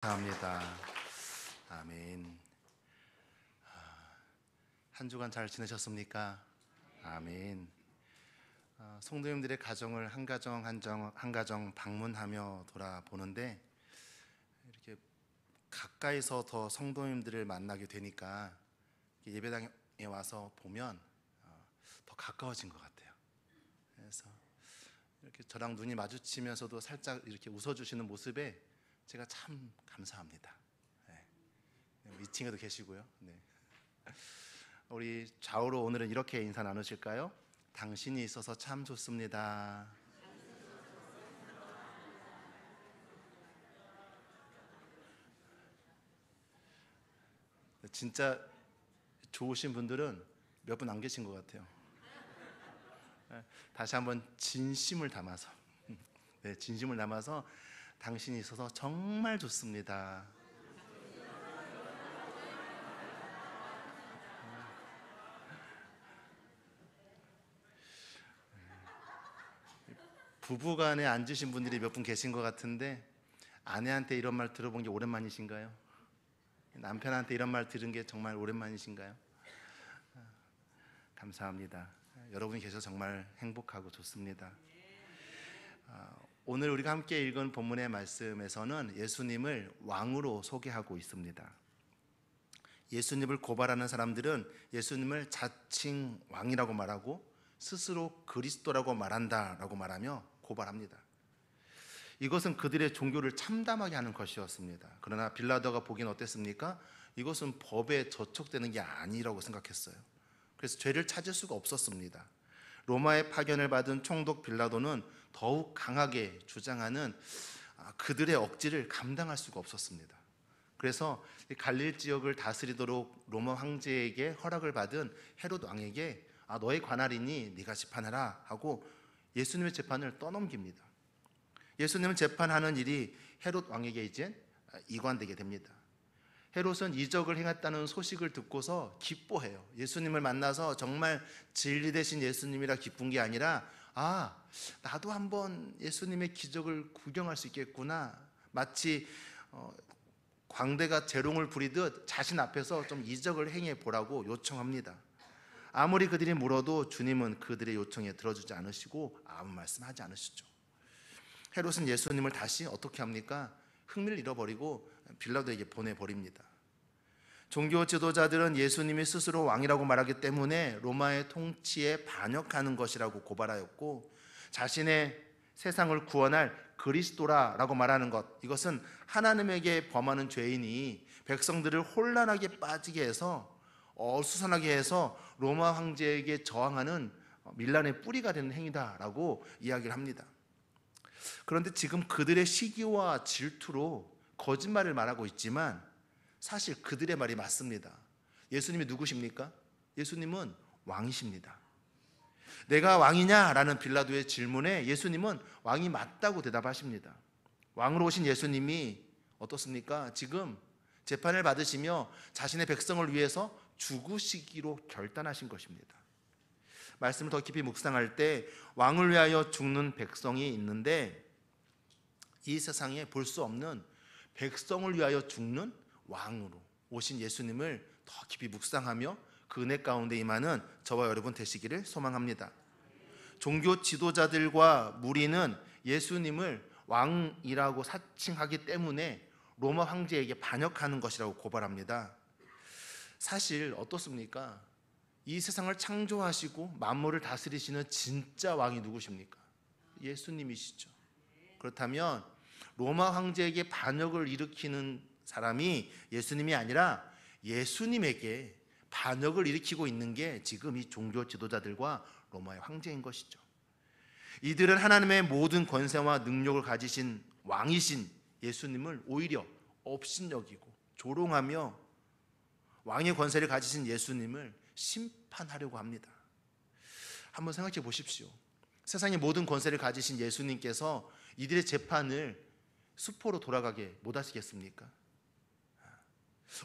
감사합니다. 아멘. 한 주간 잘 지내셨습니까? 아멘. 성도님들의 가정을 한 가정 한 가정 방문하며 돌아보는데 이렇게 가까이서 더 성도님들을 만나게 되니까 예배당에 와서 보면 더 가까워진 것 같아요. 그래서 이렇게 저랑 눈이 마주치면서도 살짝 이렇게 웃어주시는 모습에 제가 참 감사합니다. 네. 2층에도 계시고요. 네. 우리 좌우로 오늘은 이렇게 인사 나누실까요? 당신이 있어서 참 좋습니다. 진짜 좋으신 분들은 몇 분 안 계신 것 같아요. 다시 한번 진심을 담아서, 네, 진심을 담아서 당신이 있어서 정말 좋습니다. 부부간에 앉으신 분들이 몇 분 계신 것 같은데 아내한테 이런 말 들어본 게 오랜만이신가요? 남편한테 이런 말 들은 게 정말 오랜만이신가요? 감사합니다. 여러분이 계셔서 정말 행복하고 좋습니다. 오늘 우리가 함께 읽은 본문의 말씀에서는 예수님을 왕으로 소개하고 있습니다. 예수님을 고발하는 사람들은 예수님을 자칭 왕이라고 말하고 스스로 그리스도라고 말한다라고 말하며 고발합니다. 이것은 그들의 종교를 참담하게 하는 것이었습니다. 그러나 빌라도가 보기엔 어땠습니까? 이것은 법에 저촉되는 게 아니라고 생각했어요. 그래서 죄를 찾을 수가 없었습니다. 로마의 파견을 받은 총독 빌라도는 더욱 강하게 주장하는 그들의 억지를 감당할 수가 없었습니다. 그래서 갈릴 지역을 다스리도록 로마 황제에게 허락을 받은 헤롯 왕에게 너의 관할이니 네가 재판하라 하고 예수님의 재판을 떠넘깁니다. 예수님은 재판하는 일이 헤롯 왕에게 이제 이관되게 됩니다. 헤롯은 이적을 행했다는 소식을 듣고서 기뻐해요. 예수님을 만나서 정말 진리 되신 예수님이라 기쁜 게 아니라 나도 한번 예수님의 기적을 구경할 수 있겠구나. 마치 광대가 재롱을 부리듯 자신 앞에서 좀 이적을 행해 보라고 요청합니다. 아무리 그들이 물어도 주님은 그들의 요청에 들어주지 않으시고 아무 말씀하지 않으시죠. 헤롯은 예수님을 다시 어떻게 합니까? 흥미를 잃어버리고 빌라도에게 보내버립니다. 종교 지도자들은 예수님이 스스로 왕이라고 말하기 때문에 로마의 통치에 반역하는 것이라고 고발하였고, 자신의 세상을 구원할 그리스도라고 말하는 것, 이것은 하나님에게 범하는 죄인이 백성들을 혼란하게 빠지게 해서 어수선하게 해서 로마 황제에게 저항하는 밀란의 뿌리가 되는 행위다라고 이야기를 합니다. 그런데 지금 그들의 시기와 질투로 거짓말을 말하고 있지만 사실 그들의 말이 맞습니다. 예수님이 누구십니까? 예수님은 왕이십니다. 내가 왕이냐라는 빌라도의 질문에 예수님은 왕이 맞다고 대답하십니다. 왕으로 오신 예수님이 어떻습니까? 지금 재판을 받으시며 자신의 백성을 위해서 죽으시기로 결단하신 것입니다. 말씀을 더 깊이 묵상할 때 왕을 위하여 죽는 백성이 있는데, 이 세상에 볼 수 없는 백성을 위하여 죽는 왕으로 오신 예수님을 더 깊이 묵상하며 그 은혜 가운데 임하는 저와 여러분 되시기를 소망합니다. 종교 지도자들과 무리는 예수님을 왕이라고 사칭하기 때문에 로마 황제에게 반역하는 것이라고 고발합니다. 사실 어떻습니까? 이 세상을 창조하시고 만물을 다스리시는 진짜 왕이 누구십니까? 예수님이시죠. 그렇다면 로마 황제에게 반역을 일으키는 사람이 예수님이 아니라 예수님에게 반역을 일으키고 있는 게 지금 이 종교 지도자들과 로마의 황제인 것이죠. 이들은 하나님의 모든 권세와 능력을 가지신 왕이신 예수님을 오히려 업신여기고 조롱하며 왕의 권세를 가지신 예수님을 심판하려고 합니다. 한번 생각해 보십시오. 세상의 모든 권세를 가지신 예수님께서 이들의 재판을 수포로 돌아가게 못 하시겠습니까?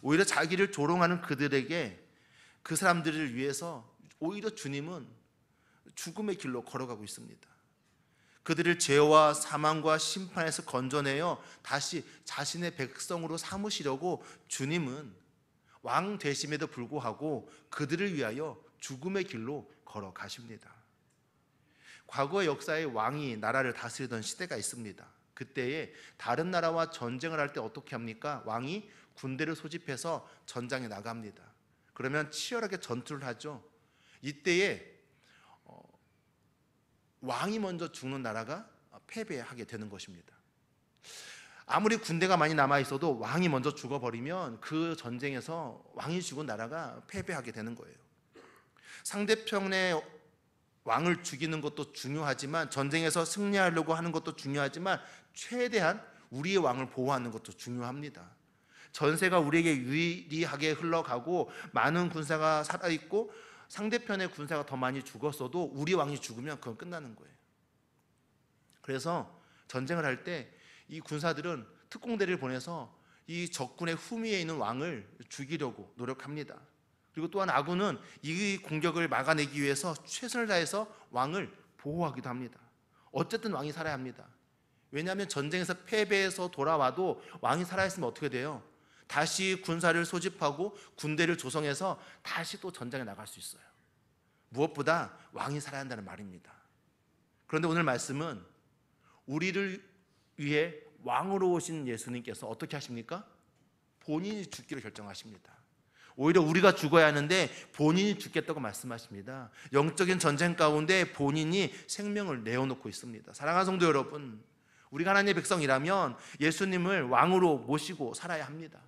오히려 자기를 조롱하는 그들에게, 그 사람들을 위해서 오히려 주님은 죽음의 길로 걸어가고 있습니다. 그들을 죄와 사망과 심판에서 건져내어 다시 자신의 백성으로 삼으시려고 주님은 왕 되심에도 불구하고 그들을 위하여 죽음의 길로 걸어가십니다. 과거의 역사에 왕이 나라를 다스리던 시대가 있습니다. 그때에 다른 나라와 전쟁을 할 때 어떻게 합니까? 왕이 군대를 소집해서 전장에 나갑니다. 그러면 치열하게 전투를 하죠. 이때에 왕이 먼저 죽는 나라가 패배하게 되는 것입니다. 아무리 군대가 많이 남아있어도 왕이 먼저 죽어버리면 그 전쟁에서 왕이 죽은 나라가 패배하게 되는 거예요. 상대편의 왕을 죽이는 것도 중요하지만, 전쟁에서 승리하려고 하는 것도 중요하지만, 최대한 우리의 왕을 보호하는 것도 중요합니다. 전세가 우리에게 유리하게 흘러가고 많은 군사가 살아있고 상대편의 군사가 더 많이 죽었어도 우리 왕이 죽으면 그건 끝나는 거예요. 그래서 전쟁을 할 때 이 군사들은 특공대를 보내서 이 적군의 후미에 있는 왕을 죽이려고 노력합니다. 그리고 또한 아군은 이 공격을 막아내기 위해서 최선을 다해서 왕을 보호하기도 합니다. 어쨌든 왕이 살아야 합니다. 왜냐하면 전쟁에서 패배해서 돌아와도 왕이 살아있으면 어떻게 돼요? 다시 군사를 소집하고 군대를 조성해서 다시 또 전장에 나갈 수 있어요. 무엇보다 왕이 살아야 한다는 말입니다. 그런데 오늘 말씀은 우리를 위해 왕으로 오신 예수님께서 어떻게 하십니까? 본인이 죽기로 결정하십니다. 오히려 우리가 죽어야 하는데 본인이 죽겠다고 말씀하십니다. 영적인 전쟁 가운데 본인이 생명을 내어놓고 있습니다. 사랑하는 성도 여러분, 우리가 하나님의 백성이라면 예수님을 왕으로 모시고 살아야 합니다.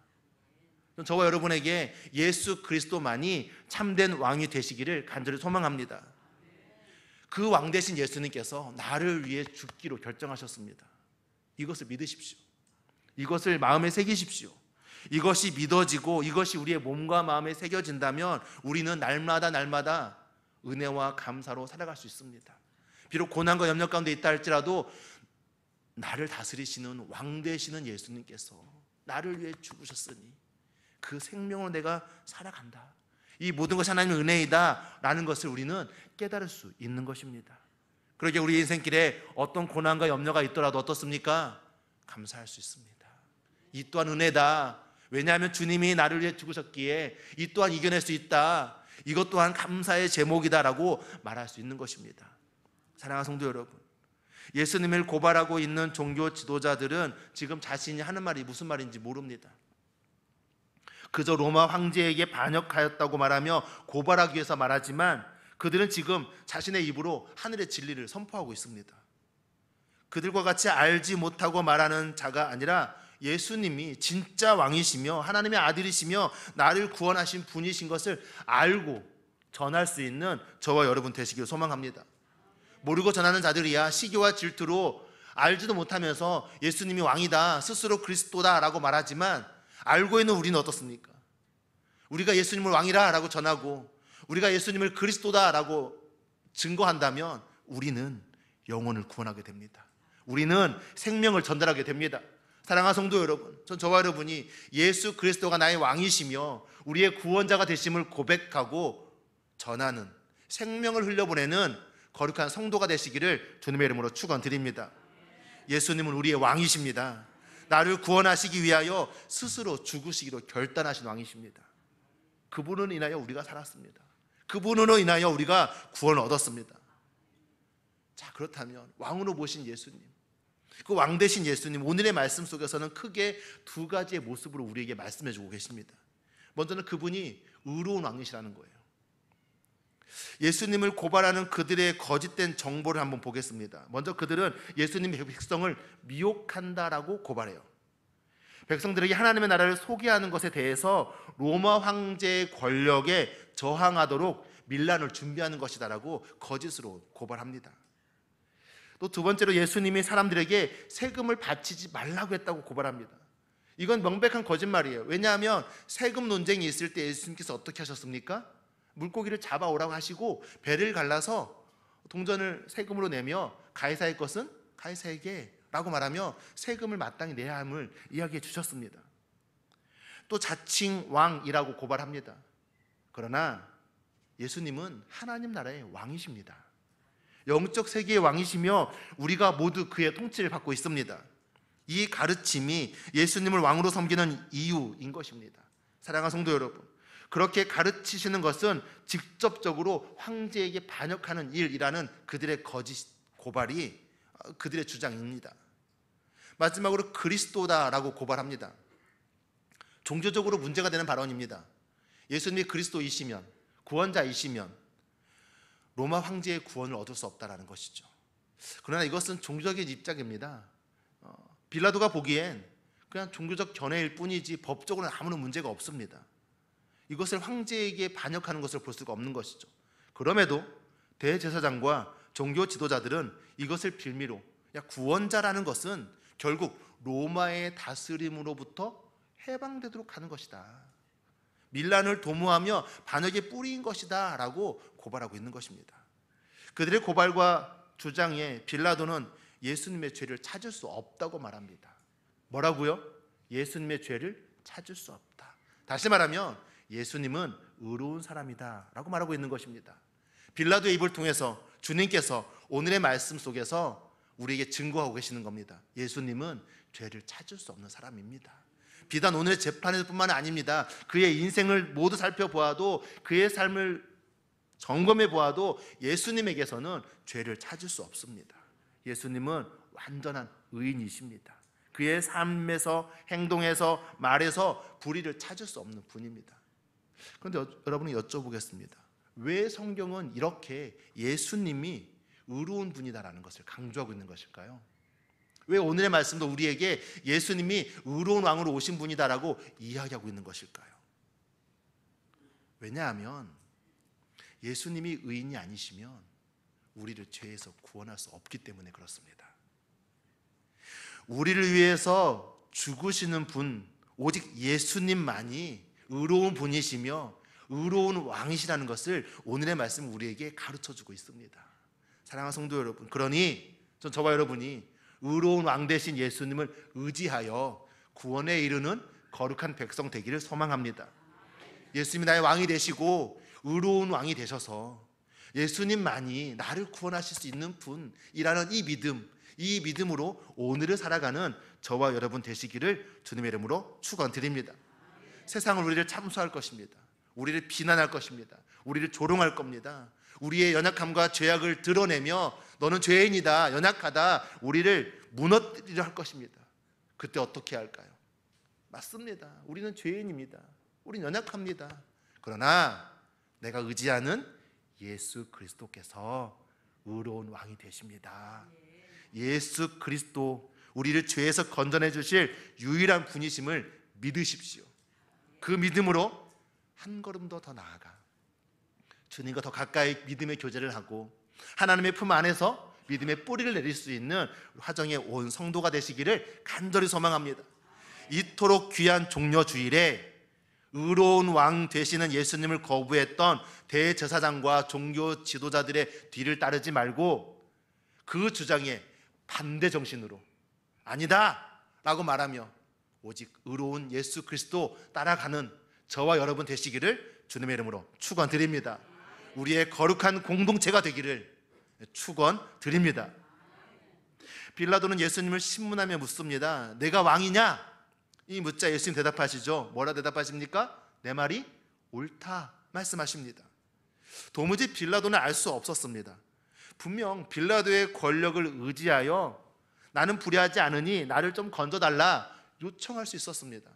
저와 여러분에게 예수 그리스도만이 참된 왕이 되시기를 간절히 소망합니다. 그 왕 되신 예수님께서 나를 위해 죽기로 결정하셨습니다. 이것을 믿으십시오. 이것을 마음에 새기십시오. 이것이 믿어지고 이것이 우리의 몸과 마음에 새겨진다면 우리는 날마다 은혜와 감사로 살아갈 수 있습니다. 비록 고난과 염려 가운데 있다 할지라도 나를 다스리시는 왕 되시는 예수님께서 나를 위해 죽으셨으니 그 생명으로 내가 살아간다. 이 모든 것이 하나님의 은혜이다 라는 것을 우리는 깨달을 수 있는 것입니다. 그러기에 우리 인생길에 어떤 고난과 염려가 있더라도 어떻습니까? 감사할 수 있습니다. 이 또한 은혜다. 왜냐하면 주님이 나를 위해 죽으셨기에 이 또한 이겨낼 수 있다. 이것 또한 감사의 제목이다 라고 말할 수 있는 것입니다. 사랑하는 성도 여러분, 예수님을 고발하고 있는 종교 지도자들은 지금 자신이 하는 말이 무슨 말인지 모릅니다. 그저 로마 황제에게 반역하였다고 말하며 고발하기 위해서 말하지만 그들은 지금 자신의 입으로 하늘의 진리를 선포하고 있습니다. 그들과 같이 알지 못하고 말하는 자가 아니라 예수님이 진짜 왕이시며 하나님의 아들이시며 나를 구원하신 분이신 것을 알고 전할 수 있는 저와 여러분 되시길 소망합니다. 모르고 전하는 자들이야 시기와 질투로 알지도 못하면서 예수님이 왕이다, 스스로 그리스도다 라고 말하지만 알고 있는 우리는 어떻습니까? 우리가 예수님을 왕이라 라고 전하고 우리가 예수님을 그리스도다 라고 증거한다면 우리는 영혼을 구원하게 됩니다. 우리는 생명을 전달하게 됩니다. 사랑하는 성도 여러분, 저와 여러분이 예수 그리스도가 나의 왕이시며 우리의 구원자가 되심을 고백하고 전하는, 생명을 흘려보내는 거룩한 성도가 되시기를 주님의 이름으로 축원드립니다. 예수님은 우리의 왕이십니다. 나를 구원하시기 위하여 스스로 죽으시기로 결단하신 왕이십니다. 그분으로 인하여 우리가 살았습니다. 그분으로 인하여 우리가 구원을 얻었습니다. 자, 그렇다면 왕으로 모신 예수님, 그 왕 되신 예수님, 오늘의 말씀 속에서는 크게 두 가지의 모습으로 우리에게 말씀해 주고 계십니다. 먼저는 그분이 의로운 왕이시라는 거예요. 예수님을 고발하는 그들의 거짓된 정보를 한번 보겠습니다. 먼저 그들은 예수님의 백성을 미혹한다라고 고발해요. 백성들에게 하나님의 나라를 소개하는 것에 대해서 로마 황제의 권력에 저항하도록 밀란을 준비하는 것이다라고 거짓으로 고발합니다. 또 두 번째로 예수님이 사람들에게 세금을 바치지 말라고 했다고 고발합니다. 이건 명백한 거짓말이에요. 왜냐하면 세금 논쟁이 있을 때 예수님께서 어떻게 하셨습니까? 물고기를 잡아오라고 하시고 배를 갈라서 동전을 세금으로 내며 가이사의 것은 가이사에게 라고 말하며 세금을 마땅히 내야 함을 이야기해 주셨습니다. 또 자칭 왕이라고 고발합니다. 그러나 예수님은 하나님 나라의 왕이십니다. 영적 세계의 왕이시며 우리가 모두 그의 통치를 받고 있습니다. 이 가르침이 예수님을 왕으로 섬기는 이유인 것입니다. 사랑하는 성도 여러분, 그렇게 가르치시는 것은 직접적으로 황제에게 반역하는 일이라는 그들의 거짓 고발이 그들의 주장입니다. 마지막으로 그리스도다라고 고발합니다. 종교적으로 문제가 되는 발언입니다. 예수님이 그리스도이시면, 구원자이시면 로마 황제의 구원을 얻을 수 없다라는 것이죠. 그러나 이것은 종교적인 입장입니다. 빌라도가 보기엔 그냥 종교적 견해일 뿐이지 법적으로는 아무런 문제가 없습니다. 이것을 황제에게 반역하는 것을 볼 수가 없는 것이죠. 그럼에도 대제사장과 종교 지도자들은 이것을 빌미로 구원자라는 것은 결국 로마의 다스림으로부터 해방되도록 하는 것이다, 밀란을 도모하며 반역의 뿌리인 것이다 라고 고발하고 있는 것입니다. 그들의 고발과 주장에 빌라도는 예수님의 죄를 찾을 수 없다고 말합니다. 뭐라고요? 예수님의 죄를 찾을 수 없다. 다시 말하면 예수님은 의로운 사람이다 라고 말하고 있는 것입니다. 빌라도의 입을 통해서 주님께서 오늘의 말씀 속에서 우리에게 증거하고 계시는 겁니다. 예수님은 죄를 찾을 수 없는 사람입니다. 비단 오늘의 재판에서뿐만 아닙니다. 그의 인생을 모두 살펴보아도, 그의 삶을 점검해 보아도 예수님에게서는 죄를 찾을 수 없습니다. 예수님은 완전한 의인이십니다. 그의 삶에서, 행동에서, 말에서 불의를 찾을 수 없는 분입니다. 그런데 여러분이 여쭤보겠습니다. 왜 성경은 이렇게 예수님이 의로운 분이다라는 것을 강조하고 있는 것일까요? 왜 오늘의 말씀도 우리에게 예수님이 의로운 왕으로 오신 분이다라고 이야기하고 있는 것일까요? 왜냐하면 예수님이 의인이 아니시면 우리를 죄에서 구원할 수 없기 때문에 그렇습니다. 우리를 위해서 죽으시는 분, 오직 예수님만이 의로운 분이시며 의로운 왕이시라는 것을 오늘의 말씀은 우리에게 가르쳐주고 있습니다. 사랑하는 성도 여러분, 그러니 저와 여러분이 의로운 왕 되신 예수님을 의지하여 구원에 이르는 거룩한 백성 되기를 소망합니다. 예수님이 나의 왕이 되시고 의로운 왕이 되셔서 예수님만이 나를 구원하실 수 있는 분이라는 이 믿음으로 오늘을 살아가는 저와 여러분 되시기를 주님의 이름으로 축원드립니다. 세상은 우리를 참소할 것입니다. 우리를 비난할 것입니다. 우리를 조롱할 겁니다. 우리의 연약함과 죄악을 드러내며 너는 죄인이다, 연약하다, 우리를 무너뜨리려 할 것입니다. 그때 어떻게 할까요? 맞습니다. 우리는 죄인입니다. 우리는 연약합니다. 그러나 내가 의지하는 예수 그리스도께서 의로운 왕이 되십니다. 예수 그리스도, 우리를 죄에서 건져내 주실 유일한 분이심을 믿으십시오. 그 믿음으로 한 걸음 더 나아가 주님과 더 가까이 믿음의 교제를 하고 하나님의 품 안에서 믿음의 뿌리를 내릴 수 있는 화정의 온 성도가 되시기를 간절히 소망합니다. 이토록 귀한 종려주일에 의로운 왕 되시는 예수님을 거부했던 대제사장과 종교 지도자들의 뒤를 따르지 말고 그 주장에 반대 정신으로 아니다 라고 말하며 오직 의로운 예수 그리스도 따라가는 저와 여러분 되시기를 주님의 이름으로 축원드립니다. 우리의 거룩한 공동체가 되기를 축원드립니다. 빌라도는 예수님을 신문하며 묻습니다. 내가 왕이냐? 이 묻자 예수님 대답하시죠. 뭐라 대답하십니까? 내 말이 옳다 말씀하십니다. 도무지 빌라도는 알 수 없었습니다. 분명 빌라도의 권력을 의지하여 나는 불의하지 않으니 나를 좀 건져달라 요청할 수 있었습니다.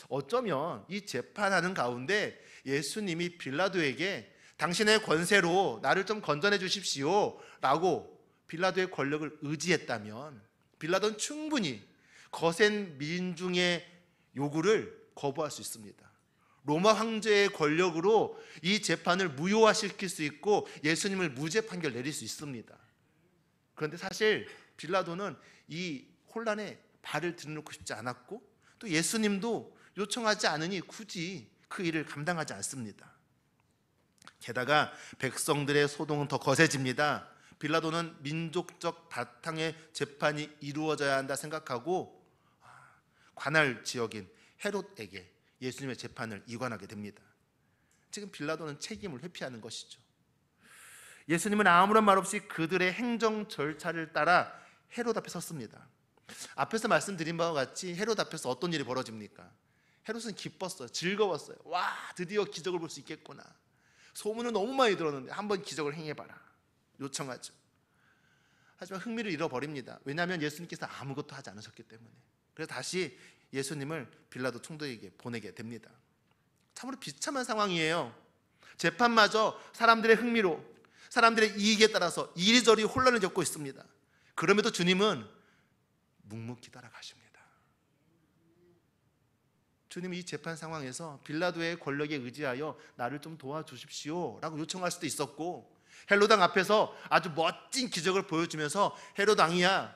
어쩌면 이 재판하는 가운데 예수님이 빌라도에게 당신의 권세로 나를 좀 건져내 주십시오 라고 빌라도의 권력을 의지했다면 빌라도는 충분히 거센 민중의 요구를 거부할 수 있습니다. 로마 황제의 권력으로 이 재판을 무효화시킬 수 있고 예수님을 무죄 판결 내릴 수 있습니다. 그런데 사실 빌라도는 이 혼란에 발을 들여놓고 싶지 않았고 또 예수님도 요청하지 않으니 굳이 그 일을 감당하지 않습니다. 게다가 백성들의 소동은 더 거세집니다. 빌라도는 민족적 바탕의 재판이 이루어져야 한다 생각하고 관할 지역인 헤롯에게 예수님의 재판을 이관하게 됩니다. 지금 빌라도는 책임을 회피하는 것이죠. 예수님은 아무런 말 없이 그들의 행정 절차를 따라 헤롯 앞에 섰습니다. 앞에서 말씀드린 바와 같이 헤롯 앞에서 어떤 일이 벌어집니까? 헤롯은 기뻤어요. 즐거웠어요. 와, 드디어 기적을 볼 수 있겠구나. 소문은 너무 많이 들었는데 한번 기적을 행해봐라 요청하죠. 하지만 흥미를 잃어버립니다. 왜냐하면 예수님께서 아무것도 하지 않으셨기 때문에. 그래서 다시 예수님을 빌라도 총독에게 보내게 됩니다. 참으로 비참한 상황이에요. 재판마저 사람들의 흥미로, 사람들의 이익에 따라서 이리저리 혼란을 겪고 있습니다. 그럼에도 주님은 묵묵히 따라가십니다. 주님이 이 재판 상황에서 빌라도의 권력에 의지하여 나를 좀 도와주십시오 라고 요청할 수도 있었고, 헤롯 왕 앞에서 아주 멋진 기적을 보여주면서 헤롯 왕이야,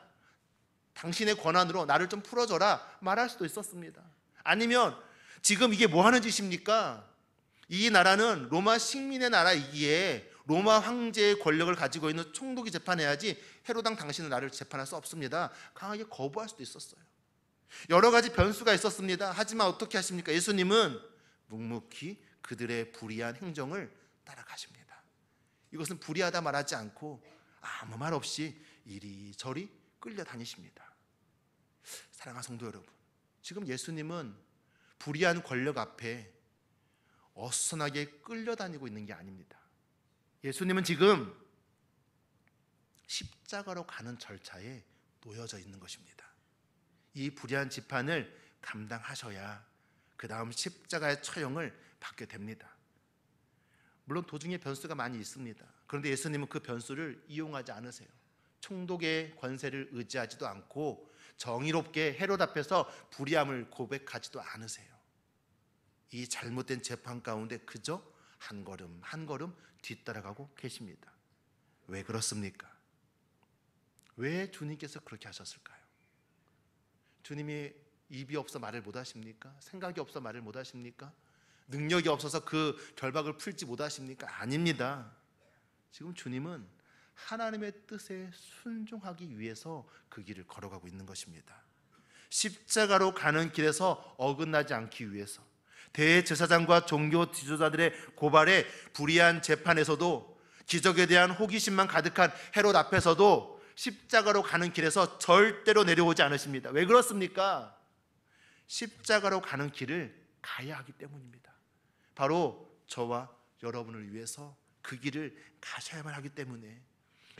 당신의 권한으로 나를 좀 풀어줘라 말할 수도 있었습니다. 아니면 지금 이게 뭐 하는 짓입니까? 이 나라는 로마 식민의 나라이기에 로마 황제의 권력을 가지고 있는 총독이 재판해야지 헤롯 왕 당신은 나를 재판할 수 없습니다. 강하게 거부할 수도 있었어요. 여러 가지 변수가 있었습니다. 하지만 어떻게 하십니까? 예수님은 묵묵히 그들의 불의한 행정을 따라가십니다. 이것은 불의하다 말하지 않고 아무 말 없이 이리저리 끌려다니십니다. 사랑하는 성도 여러분, 지금 예수님은 불의한 권력 앞에 어수선하게 끌려다니고 있는 게 아닙니다. 예수님은 지금 십자가로 가는 절차에 놓여져 있는 것입니다. 이 불의한 재판을 감당하셔야 그 다음 십자가의 처형을 받게 됩니다. 물론 도중에 변수가 많이 있습니다. 그런데 예수님은 그 변수를 이용하지 않으세요. 총독의 권세를 의지하지도 않고 정의롭게 헤롯 앞에서 불의함을 고백하지도 않으세요. 이 잘못된 재판 가운데 그저 한 걸음 한 걸음 뒤따라가고 계십니다. 왜 그렇습니까? 왜 주님께서 그렇게 하셨을까요? 주님이 입이 없어 말을 못하십니까? 생각이 없어 말을 못하십니까? 능력이 없어서 그 결박을 풀지 못하십니까? 아닙니다. 지금 주님은 하나님의 뜻에 순종하기 위해서 그 길을 걸어가고 있는 것입니다. 십자가로 가는 길에서 어긋나지 않기 위해서, 대제사장과 종교 지도자들의 고발에 불의한 재판에서도, 기적에 대한 호기심만 가득한 헤롯 앞에서도 십자가로 가는 길에서 절대로 내려오지 않으십니다. 왜 그렇습니까? 십자가로 가는 길을 가야 하기 때문입니다. 바로 저와 여러분을 위해서 그 길을 가셔야만 하기 때문에,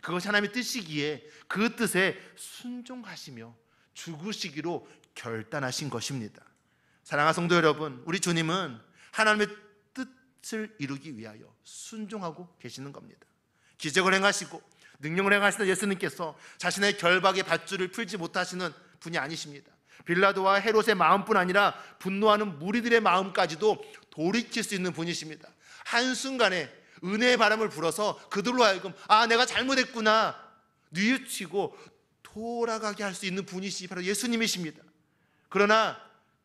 그것이 하나님의 뜻이기에 그 뜻에 순종하시며 죽으시기로 결단하신 것입니다. 사랑하는 성도 여러분, 우리 주님은 하나님의 뜻을 이루기 위하여 순종하고 계시는 겁니다. 기적을 행하시고 능력을 행하시는 예수님께서 자신의 결박의 밧줄을 풀지 못하시는 분이 아니십니다. 빌라도와 헤롯의 마음뿐 아니라 분노하는 무리들의 마음까지도 돌이킬 수 있는 분이십니다. 한순간에 은혜의 바람을 불어서 그들로 하여금 내가 잘못했구나 뉘우치고 돌아가게 할 수 있는 분이시 바로 예수님이십니다. 그러나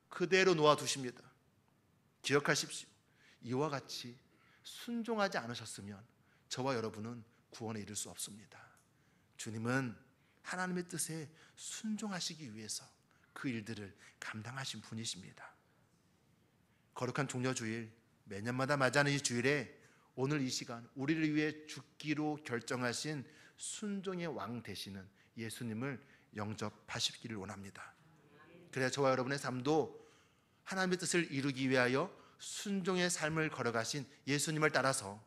그대로 놓아두십니다. 기억하십시오. 이와 같이 순종하지 않으셨으면 저와 여러분은 구원에 이를 수 없습니다. 주님은 하나님의 뜻에 순종하시기 위해서 그 일들을 감당하신 분이십니다. 거룩한 종려주일, 매년마다 맞이하는 이 주일에 오늘 이 시간 우리를 위해 죽기로 결정하신 순종의 왕 되시는 예수님을 영접하시기를 원합니다. 그래야 저와 여러분의 삶도 하나님의 뜻을 이루기 위하여 순종의 삶을 걸어가신 예수님을 따라서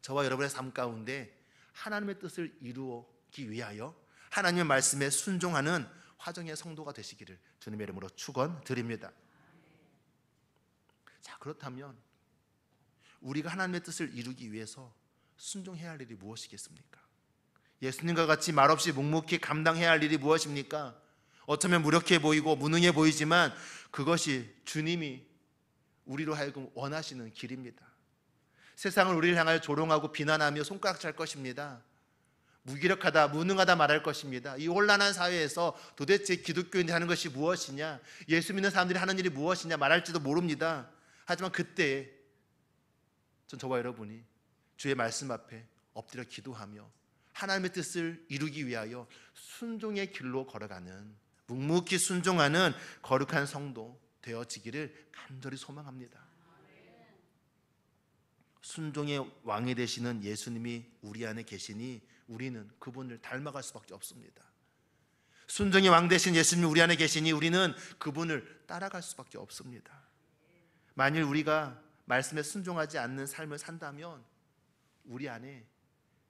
저와 여러분의 삶 가운데 하나님의 뜻을 이루기 위하여 하나님의 말씀에 순종하는 화정의 성도가 되시기를 주님의 이름으로 축원드립니다. 자, 그렇다면 우리가 하나님의 뜻을 이루기 위해서 순종해야 할 일이 무엇이겠습니까? 예수님과 같이 말없이 묵묵히 감당해야 할 일이 무엇입니까? 어쩌면 무력해 보이고 무능해 보이지만 그것이 주님이 우리로 하여금 원하시는 길입니다. 세상은 우리를 향하여 조롱하고 비난하며 손가락 찰 것입니다. 무기력하다, 무능하다 말할 것입니다. 이 혼란한 사회에서 도대체 기독교인들이 하는 것이 무엇이냐, 예수 믿는 사람들이 하는 일이 무엇이냐 말할지도 모릅니다. 하지만 그때 저와 여러분이 주의 말씀 앞에 엎드려 기도하며 하나님의 뜻을 이루기 위하여 순종의 길로 걸어가는, 묵묵히 순종하는 거룩한 성도 되어지기를 간절히 소망합니다. 순종의 왕이 되시는 예수님이 우리 안에 계시니 우리는 그분을 닮아갈 수밖에 없습니다. 순종의 왕 되신 예수님이 우리 안에 계시니 우리는 그분을 따라갈 수밖에 없습니다. 만일 우리가 말씀에 순종하지 않는 삶을 산다면 우리 안에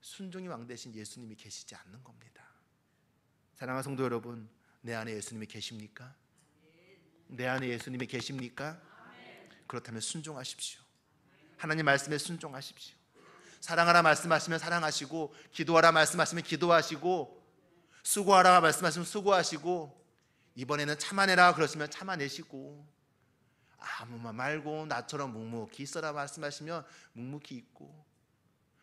순종의 왕 되신 예수님이 계시지 않는 겁니다. 사랑하는 성도 여러분, 내 안에 예수님이 계십니까? 내 안에 예수님이 계십니까? 그렇다면 순종하십시오. 하나님 말씀에 순종하십시오. 사랑하라 말씀하시면 사랑하시고, 기도하라 말씀하시면 기도하시고, 수고하라 말씀하시면 수고하시고, 이번에는 참아내라 그러시면 참아내시고, 아무 말 말고 나처럼 묵묵히 있어라 말씀하시면 묵묵히 있고,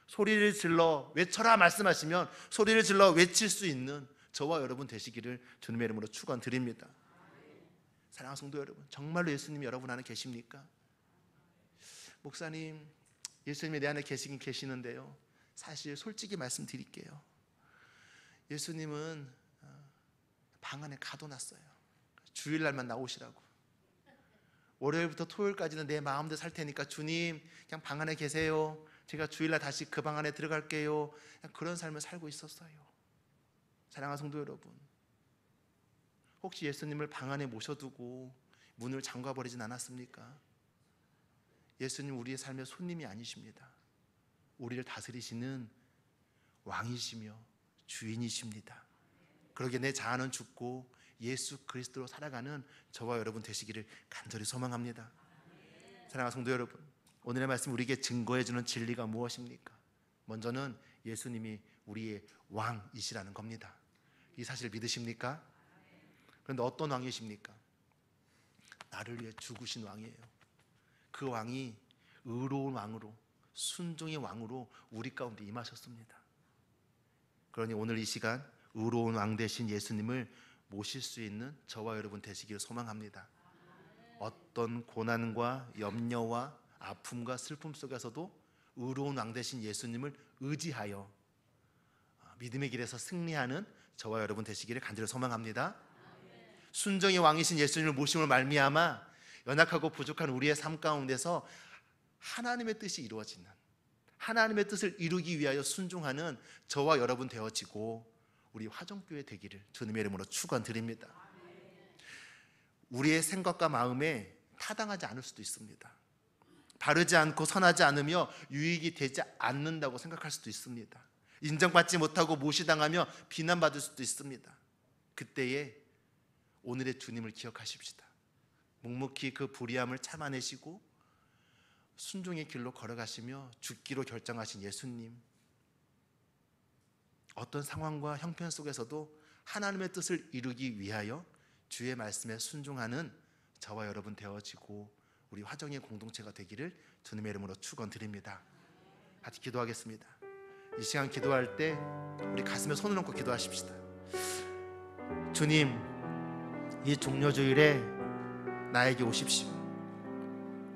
소리를 질러 외쳐라 말씀하시면 소리를 질러 외칠 수 있는 저와 여러분 되시기를 주님의 이름으로 축원드립니다. 사랑하는 성도 여러분, 정말로 예수님이 여러분 안에 계십니까? 목사님, 예수님이 내 안에 계시긴 계시는데요, 사실 솔직히 말씀드릴게요. 예수님은 방 안에 가둬놨어요. 주일날만 나오시라고. 월요일부터 토요일까지는 내 마음대로 살 테니까 주님 그냥 방 안에 계세요. 제가 주일날 다시 그 방 안에 들어갈게요. 그냥 그런 삶을 살고 있었어요. 사랑하는 성도 여러분, 혹시 예수님을 방 안에 모셔두고 문을 잠가버리진 않았습니까? 예수님 우리의 삶의 손님이 아니십니다. 우리를 다스리시는 왕이시며 주인이십니다. 그러기에 내 자아는 죽고 예수 그리스도로 살아가는 저와 여러분 되시기를 간절히 소망합니다. 사랑하는 성도 여러분, 오늘의 말씀 우리에게 증거해주는 진리가 무엇입니까? 먼저는 예수님이 우리의 왕이시라는 겁니다. 이 사실 믿으십니까? 그런데 어떤 왕이십니까? 나를 위해 죽으신 왕이에요. 그 왕이 의로운 왕으로, 순종의 왕으로 우리 가운데 임하셨습니다. 그러니 오늘 이 시간 의로운 왕 되신 예수님을 모실 수 있는 저와 여러분 되시기를 소망합니다. 어떤 고난과 염려와 아픔과 슬픔 속에서도 의로운 왕 되신 예수님을 의지하여 믿음의 길에서 승리하는 저와 여러분 되시기를 간절히 소망합니다. 순종의 왕이신 예수님을 모심을 말미암아 연약하고 부족한 우리의 삶 가운데서 하나님의 뜻이 이루어지는, 하나님의 뜻을 이루기 위하여 순종하는 저와 여러분 되어지고 우리 화정교회 되기를 주님의 이름으로 축원드립니다. 우리의 생각과 마음에 타당하지 않을 수도 있습니다. 바르지 않고 선하지 않으며 유익이 되지 않는다고 생각할 수도 있습니다. 인정받지 못하고 무시당하며 비난받을 수도 있습니다. 그때에 오늘의 주님을 기억하십시다. 묵묵히 그 불의함을 참아내시고 순종의 길로 걸어가시며 죽기로 결정하신 예수님, 어떤 상황과 형편 속에서도 하나님의 뜻을 이루기 위하여 주의 말씀에 순종하는 저와 여러분 되어지고 우리 화정의 공동체가 되기를 주님의 이름으로 축원드립니다. 같이 기도하겠습니다. 이 시간 기도할 때 우리 가슴에 손을 얹고 기도하십시다. 주님, 이 종려주일에 나에게 오십시오.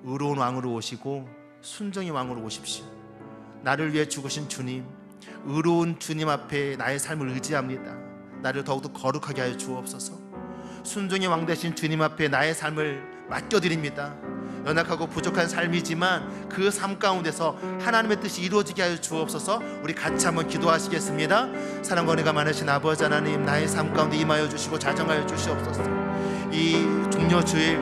의로운 왕으로 오시고 순종의 왕으로 오십시오. 나를 위해 죽으신 주님, 의로운 주님 앞에 나의 삶을 의지합니다. 나를 더욱더 거룩하게 하여 주옵소서. 순종의 왕 되신 주님 앞에 나의 삶을 맡겨드립니다. 연약하고 부족한 삶이지만 그 삶 가운데서 하나님의 뜻이 이루어지게 하여 주옵소서. 우리 같이 한번 기도하시겠습니다. 사랑과 은혜가 많으신 아버지 하나님, 나의 삶 가운데 임하여 주시고 자정하여 주시옵소서. 이 종려주일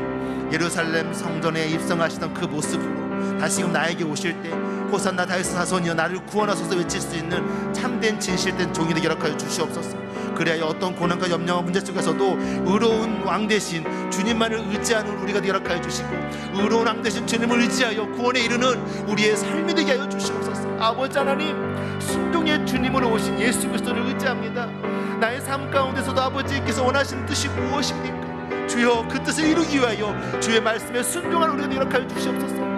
예루살렘 성전에 입성하시던 그 모습으로 다시금 나에게 오실 때 호산나 다윗의 자손이여 나를 구원하소서 외칠 수 있는 참된 진실된 종이 되게 허락하여 주시옵소서. 그래야 어떤 고난과 염려와 문제 속에서도 의로운 왕 대신 주님만을 의지하는 우리가 되게 허락하여 주시고 의로운 왕 대신 주님을 의지하여 구원에 이르는 우리의 삶이 되게 하여 주시옵소서. 아버지 하나님, 순종의 주님으로 오신 예수 그리스도를 의지합니다. 나의 삶 가운데서도 아버지께서 원하시는 뜻이 무엇입니까? 주여, 그 뜻을 이루기 위하여 주의 말씀에 순종하는 우리가 되게 허락하여 주시옵소서.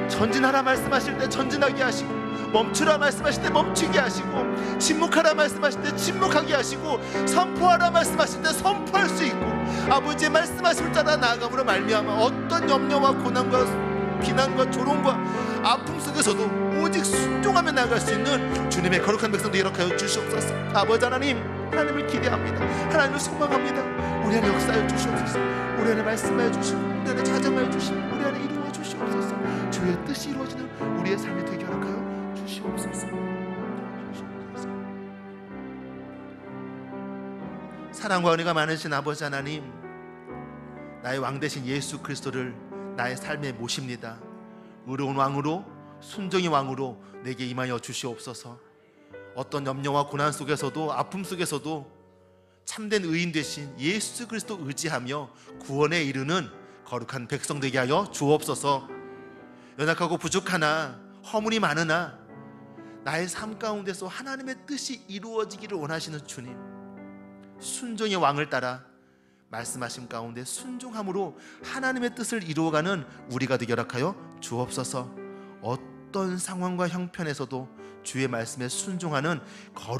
전진하라 말씀하실 때 전진하게 하시고, 멈추라 말씀하실 때 멈추게 하시고, 침묵하라 말씀하실 때 침묵하게 하시고, 선포하라 말씀하실 때 선포할 수 있고, 아버지의 말씀하심을 따라 나아감으로 말미암아 어떤 염려와 고난과 비난과 조롱과 아픔 속에서도 오직 순종하며 나아갈 수 있는 주님의 거룩한 백성도 이렇게 주시옵소서. 아버지 하나님, 하나님을 기대합니다. 하나님을 소망합니다. 우리 안에 역사하여 주시옵소서. 우리 안에 말씀하여 주시고 우리 안에 찾아 말씀하여 주시면 우리 안에 이루어 주시옵소서. 주의 뜻이 이루어지는 우리의 삶이 되게 허락하여 주시옵소서. 사랑과 은혜가 많으신 아버지 하나님, 나의 왕 되신 예수 그리스도를 나의 삶에 모십니다. 의로운 왕으로, 순종의 왕으로 내게 임하여 주시옵소서. 어떤 염려와 고난 속에서도, 아픔 속에서도 참된 의인 되신 예수 그리스도 의지하며 구원에 이르는 거룩한 백성 되게 하여 주옵소서. 연약하고 부족하나 허물이 많으나 나의 삶 가운데서 하나님의 뜻이 이루어지기를 원하시는 주님, 순종의 왕을 따라 말씀하신 가운데 순종함으로 하나님의 뜻을 이루어가는 우리가 되게 허락하여 주옵소서. 어떤 상황과 형편에서도 주의 말씀에 순종하는 거룩